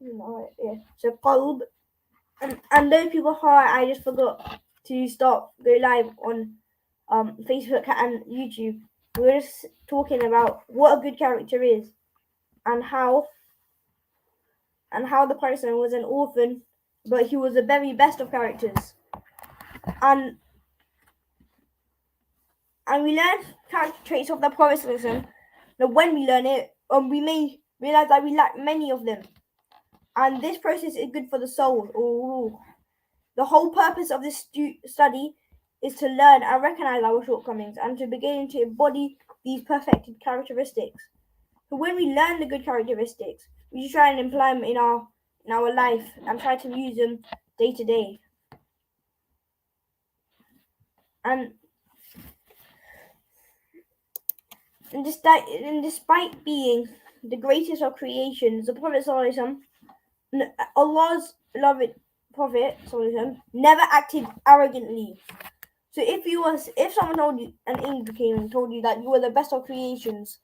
Yeah. So qalb, and those people heart. I just forgot to go live on Facebook and YouTube. We were just talking about what a good character is, and how the person was an orphan, but he was the very best of characters. And we learn character traits of the Prophet. Now, when we learn it, we may realize that we lack many of them. And this process is good for the soul. Ooh. The whole purpose of this study is to learn and recognize our shortcomings and to begin to embody these perfected characteristics. So when we learn the good characteristics, we should try and apply them in our life and try to use them day to day. And despite being the greatest of creations, the Prophet Allah's beloved Prophet never acted arrogantly. So if someone told you, an angel came and told you that you were the best of creations,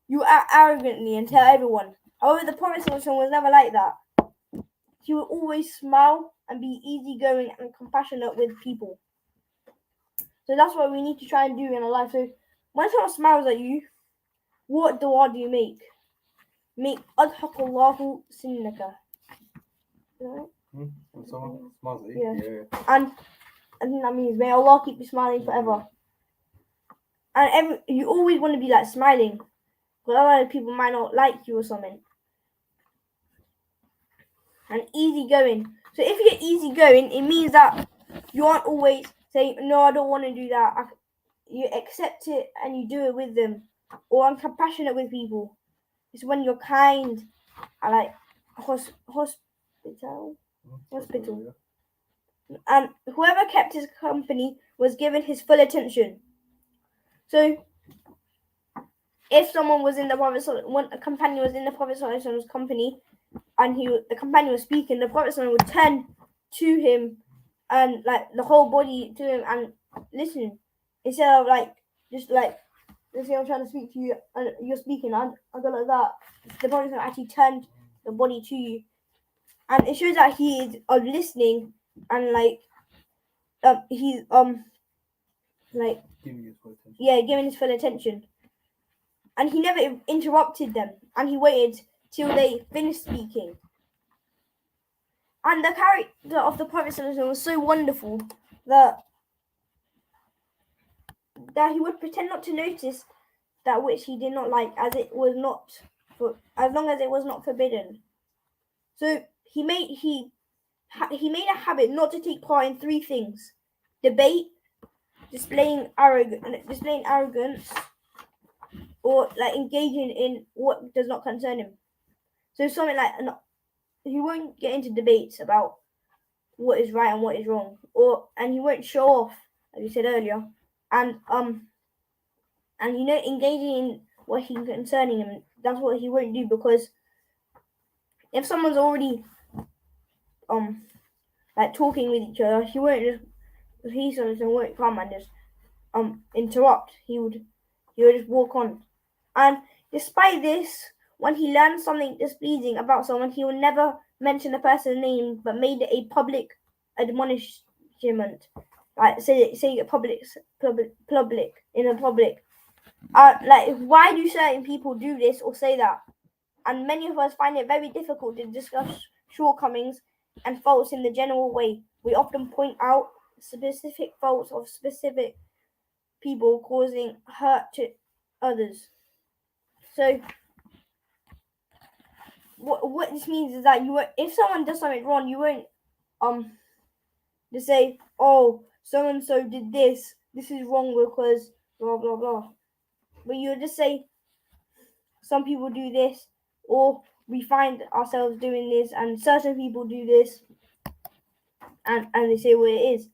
you act arrogantly and tell everyone. However, the Prophet was never like that. He would always smile and be easygoing and compassionate with people. So that's what we need to try and do in our life. So when someone smiles at you, what dua do you make? Make adhaqallahu sinnaka. When someone smiles at you? Yeah. And that means may Allah keep you smiling forever. And you always want to be like smiling, because otherwise people might not like you or something. And easygoing. So if you're easygoing, it means that you aren't always saying, no, I don't want to do that. You accept it and you do it with them. Or I'm compassionate with people. It's when you're kind. I like hospital. Yeah. And whoever kept his company was given his full attention. So if someone was in the Prophet, a companion was in the Prophet's company, and the companion was speaking, the Prophet would turn to him and like the whole body to him and listen, instead of just let's say I'm trying to speak to you and you're speaking, I go like that. The Prophet actually turned the body to you, and it shows that he is listening and he's giving his full attention. And he never interrupted them, and he waited till they finished speaking. And the character of the Prophet was so wonderful that he would pretend not to notice that which he did not like, as long as it was not forbidden. So he made a habit not to take part in three things: debate, displaying arrogance, or engaging in what does not concern him. So something like he won't get into debates about what is right and what is wrong, and he won't show off, as you said earlier, and engaging in what he's concerning him. That's what he won't do, because if someone's already talking with each other, he won't come and just interrupt. He would just walk on. And despite this, when he learns something displeasing about someone, he will never mention the person's name, but made it a public admonishment. Say it public in a public. Why do certain people do this or say that? And many of us find it very difficult to discuss shortcomings and faults in the general way. We often point out specific faults of specific people, causing hurt to others. So what this means is that if someone does something wrong, you won't just say, oh, so and so did this. This is wrong because blah blah blah. But you just say, some people do this, or we find ourselves doing this, and certain people do this, and they say what it is.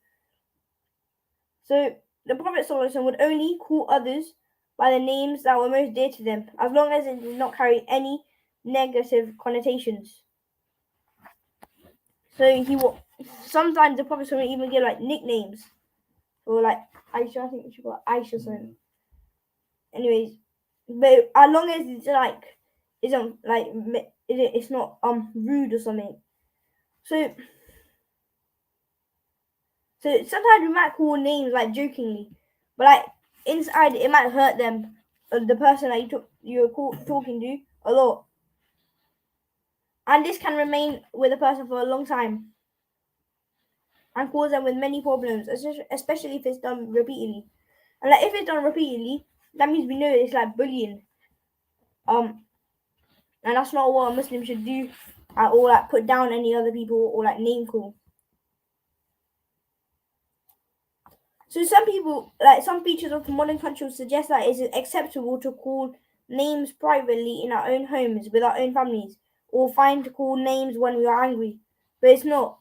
So the Prophet ﷺ would only call others by the names that were most dear to them, as long as it did not carry any negative connotations. So sometimes the Prophet would even give nicknames, or Aisha. I think she got Aisha something. Anyways, but as long as it's it's not rude or something. So sometimes we might call names like jokingly, but like inside it might hurt them, the person that you're talking to a lot, and this can remain with a person for a long time and cause them with many problems, especially if it's done repeatedly. And like if it's done repeatedly, that means we know it's like bullying. And that's not what a Muslim should do, or like put down any other people or like name call. So some people, like some features of modern culture suggest that it is acceptable to call names privately in our own homes with our own families, or fine to call names when we are angry. But it's not.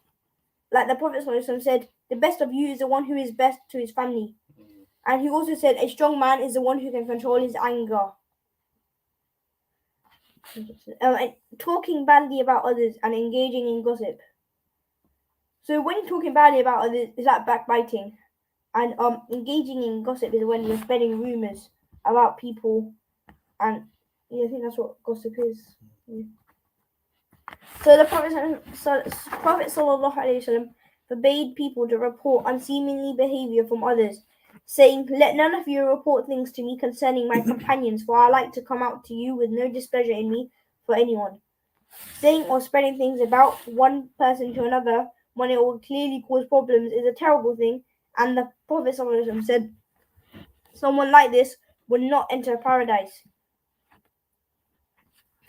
Like the Prophet said, the best of you is the one who is best to his family. And he also said, a strong man is the one who can control his anger. And talking badly about others and engaging in gossip. So when you're talking badly about others, it's like backbiting. And engaging in gossip is when you're spreading rumors about people, and yeah, I think that's what gossip is. Yeah. So the Prophet Sallallahu Alaihi Wasallam forbade people to report unseemly behavior from others, saying, "Let none of you report things to me concerning my companions, for I like to come out to you with no displeasure in me for anyone." Saying or spreading things about one person to another when it will clearly cause problems is a terrible thing, and the Prophet ﷺ said, someone like this would not enter paradise.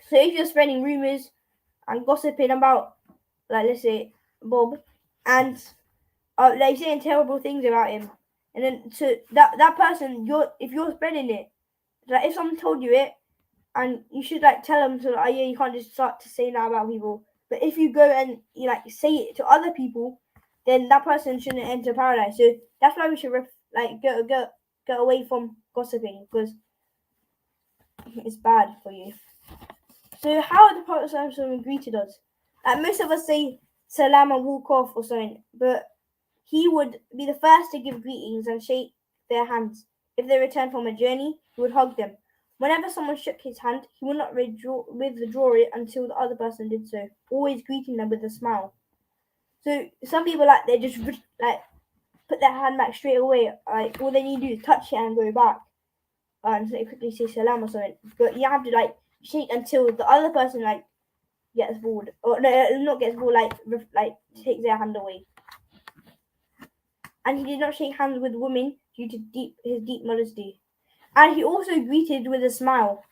So if you're spreading rumors and gossiping about, like let's say, Bob, and like saying terrible things about him, and then so that person, if you're spreading it, like if someone told you it, and you should like tell them so yeah, you can't just start to say that about people. But if you go and you like say it to other people, then that person shouldn't enter paradise. So that's why we should get away from gossiping, because it's bad for you. So how the Prophet greeted us? Like most of us say salam and walk off or something, but he would be the first to give greetings and shake their hands. If they returned from a journey, he would hug them. Whenever someone shook his hand, he would not withdraw it until the other person did so, always greeting them with a smile. So some people like they just like put their hand back straight away. Like all they need to do is touch it and go back, and so they quickly say salam or something. But you have to like shake until the other person like gets bored, or no, not gets bored, like takes their hand away. And he did not shake hands with women due to his deep modesty. And he also greeted with a smile.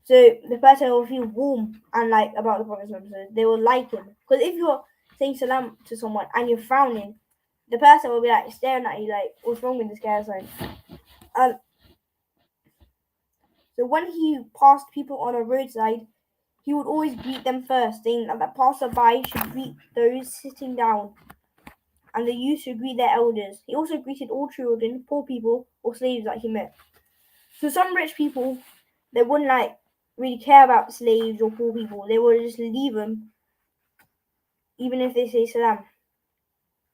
So the person will feel warm and like about the Prophet. So they will like him. Because if you're saying salam to someone and you're frowning, the person will be like staring at you like, what's wrong with this guy or something. So when he passed people on a roadside, he would always greet them first, saying that the passerby should greet those sitting down, and the youth should greet their elders. He also greeted all children, poor people, or slaves that he met. So some rich people, they wouldn't like really care about slaves or poor people. They would just leave them, even if they say salam.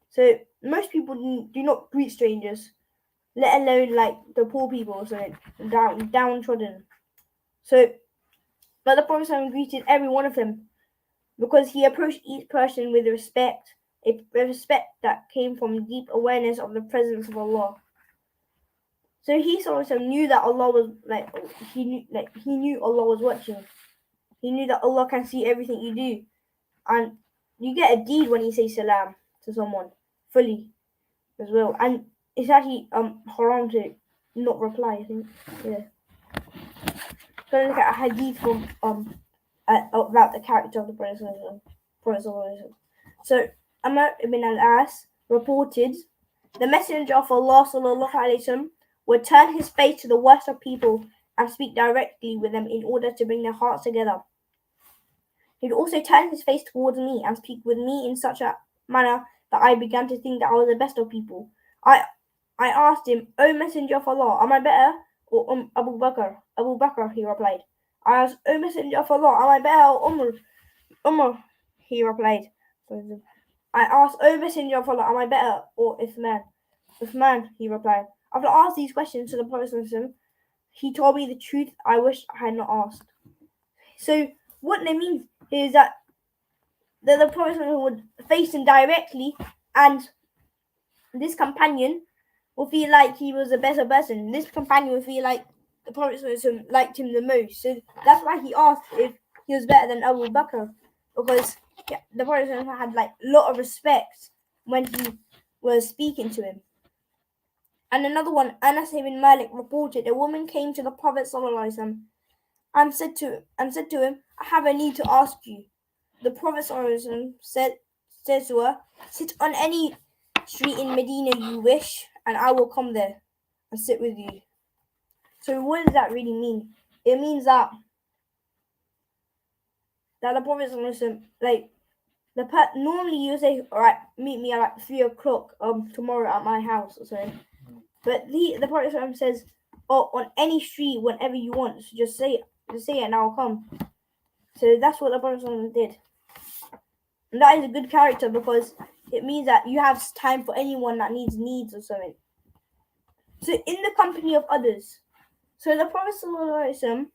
So most people do not greet strangers, let alone like the poor people, so downtrodden. So, but the Prophet greeted every one of them because he approached each person with respect, a respect that came from deep awareness of the presence of Allah. So he sort of knew that Allah was he knew Allah was watching. He knew that Allah can see everything you do, and you get a deed when you say salam to someone fully as well. And it's actually haram to not reply. I think Gonna look at a hadith from about the character of the Prophet. So Amr ibn al-As reported, the Messenger of Allah sallallahu alaihi wasallam would turn his face to the worst of people and speak directly with them in order to bring their hearts together. He would also turn his face towards me and speak with me in such a manner that I began to think that I was the best of people. I asked him, O Messenger of Allah, am I better or Abu Bakr? Abu Bakr, he replied. I asked, O Messenger of Allah, am I better or Umar? Umar, he replied. I asked, O Messenger of Allah, am I better or Uthman? Uthman, he replied. After I asked these questions to the Prophet, he told me the truth I wish I had not asked. So what they mean is that the Prophet would face him directly, and this companion will feel like he was a better person. This companion will feel like the Prophet liked him the most. So that's why he asked if he was better than Abu Bakr, because the Prophet had like a lot of respect when he was speaking to him. And another one, Anas ibn Malik reported a woman came to the Prophet ﷺ and said to him, I have a need to ask you. The Prophet ﷺ said to her, sit on any street in Medina you wish, and I will come there and sit with you. So what does that really mean? It means that the Prophet ﷺ, like normally you say, all right, meet me at like 3:00 tomorrow at my house or something. But the Prophet ﷺ says, oh, on any street whenever you want, so just say it and I'll come. So that's what the Prophet ﷺ did. And that is a good character because it means that you have time for anyone that needs or something. So in the company of others. So the Prophet ﷺ,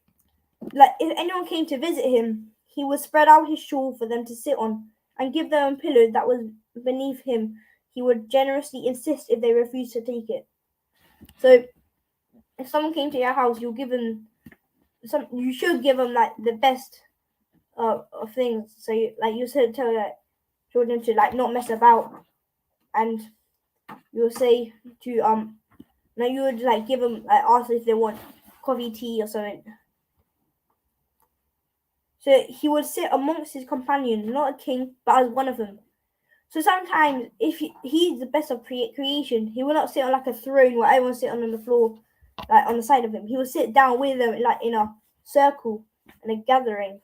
like if anyone came to visit him, he would spread out his shawl for them to sit on and give them a pillow that was beneath him. He would generously insist if they refused to take it. So if someone came to your house, you should give them like the best of things. So you should tell your children to like not mess about, and you'll say to now you would like give them like ask if they want coffee, tea or something. So he would sit amongst his companions, not a king, but as one of them. So sometimes if he's the best of creation, he will not sit on like a throne where everyone's sitting on the floor, like on the side of him. He will sit down with them like in a circle in a gathering.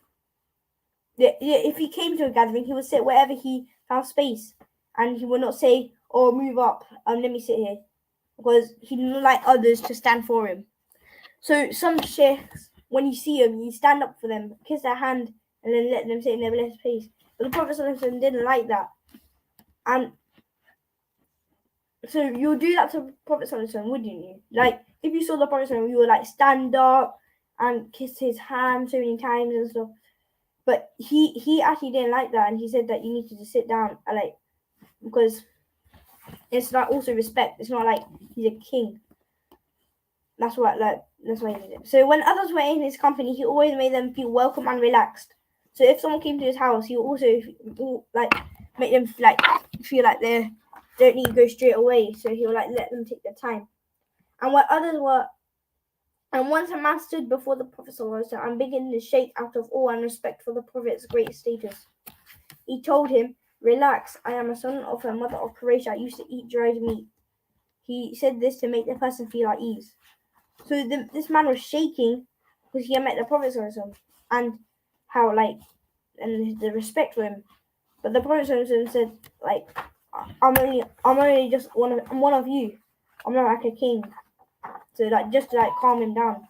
If he came to a gathering, he would sit wherever he found space, and he would not say, "Oh, move up, let me sit here," because he didn't like others to stand for him. So some sheikhs, when you see them, you stand up for them, kiss their hand, and then let them sit in their blessed place. But the Prophet ﷺ didn't like that, and so you'll do that to the Prophet ﷺ, wouldn't you? Like if you saw the Prophet ﷺ, you would like stand up and kiss his hand so many times and stuff. But he actually didn't like that, and he said that you need to sit down, like because it's like also respect. It's not like he's a king. That's why he did it. So when others were in his company, he always made them feel welcome and relaxed. So if someone came to his house, he also like make them like feel like they don't need to go straight away. So he would like let them take their time. And when others were, and once a man stood before the Prophet and began to shake out of awe and respect for the Prophet's great status. He told him, "Relax, I am a son of a mother of Quraysh. I used to eat dried meat." He said this to make the person feel at ease. So this man was shaking because he had met the Prophet and how and the respect for him. But the Prophet said like, I'm only just I'm one of you. I'm not like a king. So just to calm him down.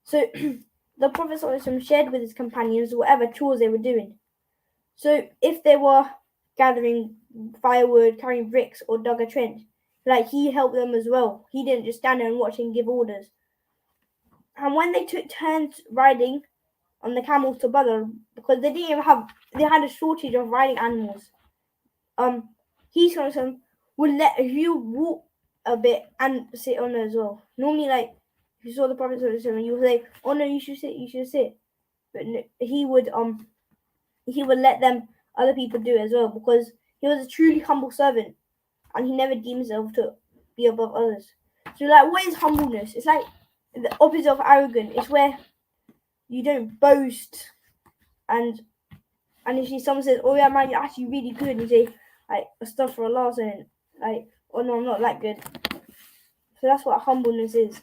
So the Prophet shared with his companions whatever chores they were doing. So if they were gathering firewood, carrying bricks, or dug a trench, he helped them as well. He didn't just stand there and watch and give orders. And when they took turns riding on the camels to Badr, because they had a shortage of riding animals. He would let you walk a bit and sit on it as well. Normally, if you saw the Prophet you would say, "Oh no, you should sit." But he would let them other people do it as well because he was a truly humble servant and he never deemed himself to be above others. So what is humbleness? It's like the opposite of arrogant. It's where you don't boast and if someone says, "Oh yeah, man, you're actually really good," you say stuff for Allah and "Oh no, I'm not that good." So that's what humbleness is.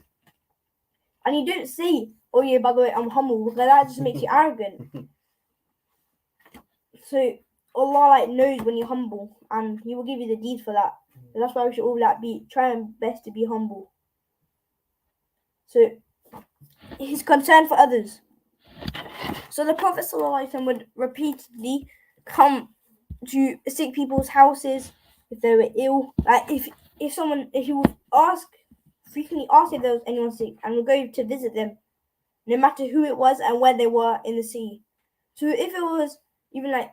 And you don't say, "Oh yeah, by the way, I'm humble," because that just makes you arrogant. So Allah knows when you're humble, and He will give you the deed for that. So that's why we should all try our best to be humble. So His concern for others. So the Prophet ﷺ would repeatedly come to sick people's houses if they were ill. If he would frequently ask if there was anyone sick and would go to visit them. no matter who it was and where they were in the sea. So if it was even like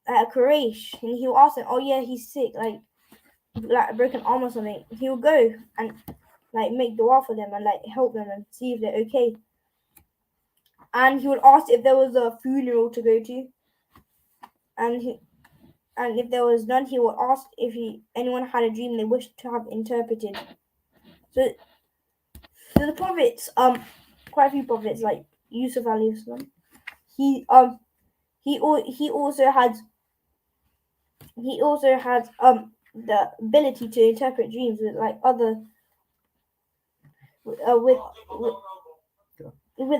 a Quraysh, and he would ask them, "Oh yeah, he's sick, like a broken arm or something," he would go and like make dua for them and like help them and see if they're okay. And he would ask if there was a funeral to go to, and if there was none, he would ask if anyone had a dream they wished to have interpreted. So the prophets, quite a few prophets like Yusuf alayhi salam, he also had the ability to interpret dreams with like other with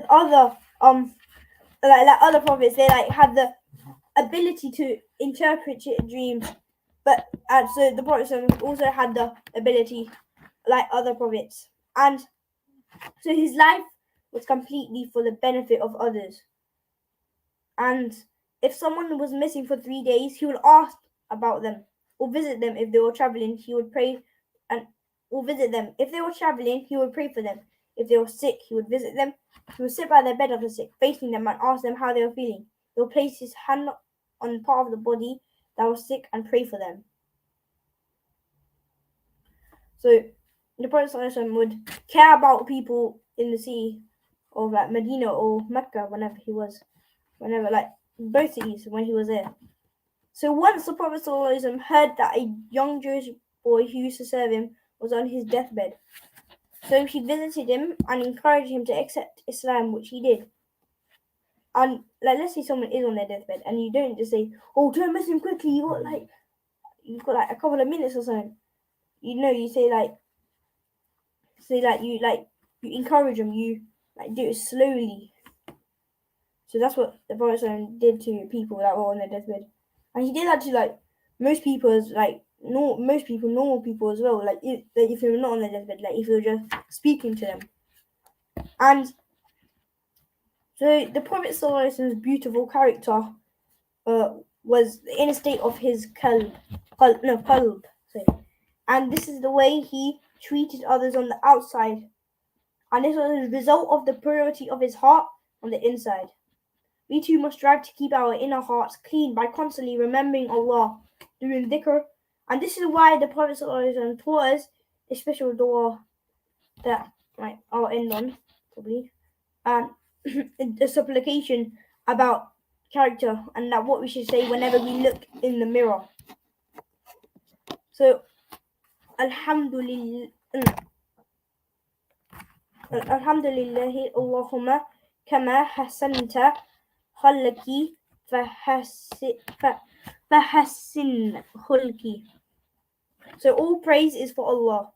other like other prophets. They like had the ability to interpret dreams, but so the prophet also had the ability like other prophets, and so his life was completely for the benefit of others. And if someone was missing for 3 days, he would ask about them or visit them. If they were traveling, he would pray and or visit them. If they were traveling, he would pray for them. If they were sick, he would visit them. He would sit by their bed of the sick, facing them, and ask them how they were feeling. He would place his hand on part of the body that was sick and pray for them. So the Prophet ﷺ would care about people in the city of like Medina or Mecca whenever like both cities when he was there. So once the Prophet ﷺ heard that a young Jewish boy who used to serve him was on his deathbed. So he visited him and encouraged him to accept Islam, which he did. And like, let's say someone is on their deathbed, and you don't just say, "Oh, turn Muslim quickly. You've got like a couple of minutes or something." You say you encourage them. You like do it slowly. So that's what the Prophet did to people that were on their deathbed, and he did that to like most people, normal people as well. Like if you're not on their deathbed, like if you're just speaking to them, and so the Prophet's beautiful character was the inner state of his qalb. And this is the way he treated others on the outside, and this was a result of the purity of his heart on the inside. We too must strive to keep our inner hearts clean by constantly remembering Allah, doing dhikr, and this is why the Prophet ﷺ taught us a special dua that I'll end on probably, and the supplication about character and that what we should say whenever we look in the mirror. So, Alhamdulillah, Allahumma kama hasanta khalqi fahassin khulqi. So all praise is for Allah.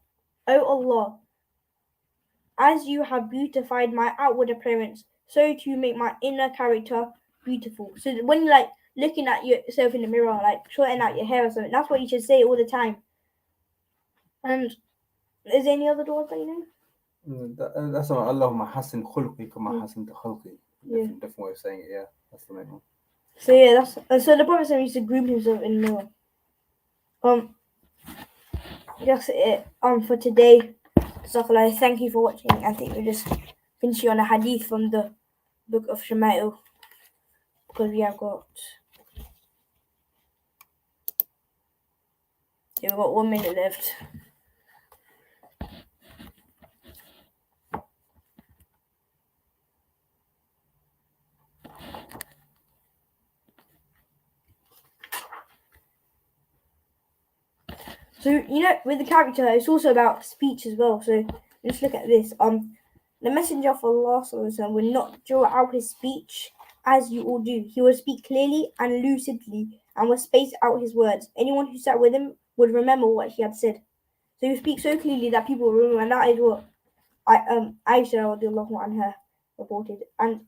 O Allah, as you have beautified my outward appearance, so to make my inner character beautiful. So when you're like looking at yourself in the mirror, like sorting out your hair or something, that's what you should say all the time. And is there any other doors that you know? That's what Allahumma hassin khulqi kama hassin khalqi. Different way of saying it, yeah. That's the main one. So yeah, so the Prophet used to groom himself in the mirror. That's it for today. So thank you for watching. I think we're just finishing on a hadith from the book of Shamail, because we've got 1 minute left. So with the character, it's also about speech as well. So let's look at this. The Messenger of Allah will not draw out his speech as you all do. He will speak clearly and lucidly and will space out his words. Anyone who sat with him would remember what he had said. So he speaks so clearly that people will remember, and that is what Aisha radiallahu anha reported. And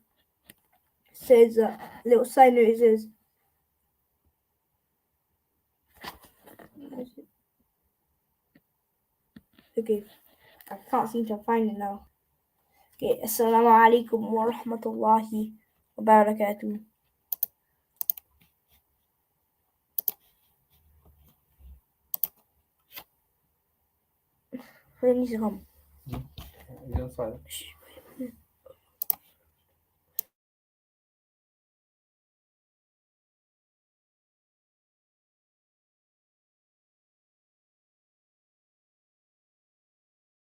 says a little side note, it says okay, I can't seem to find it now. Okay, Assalamu alaikum wa rahmatullahi wa barakatuh. Where needs to come? You're on silent.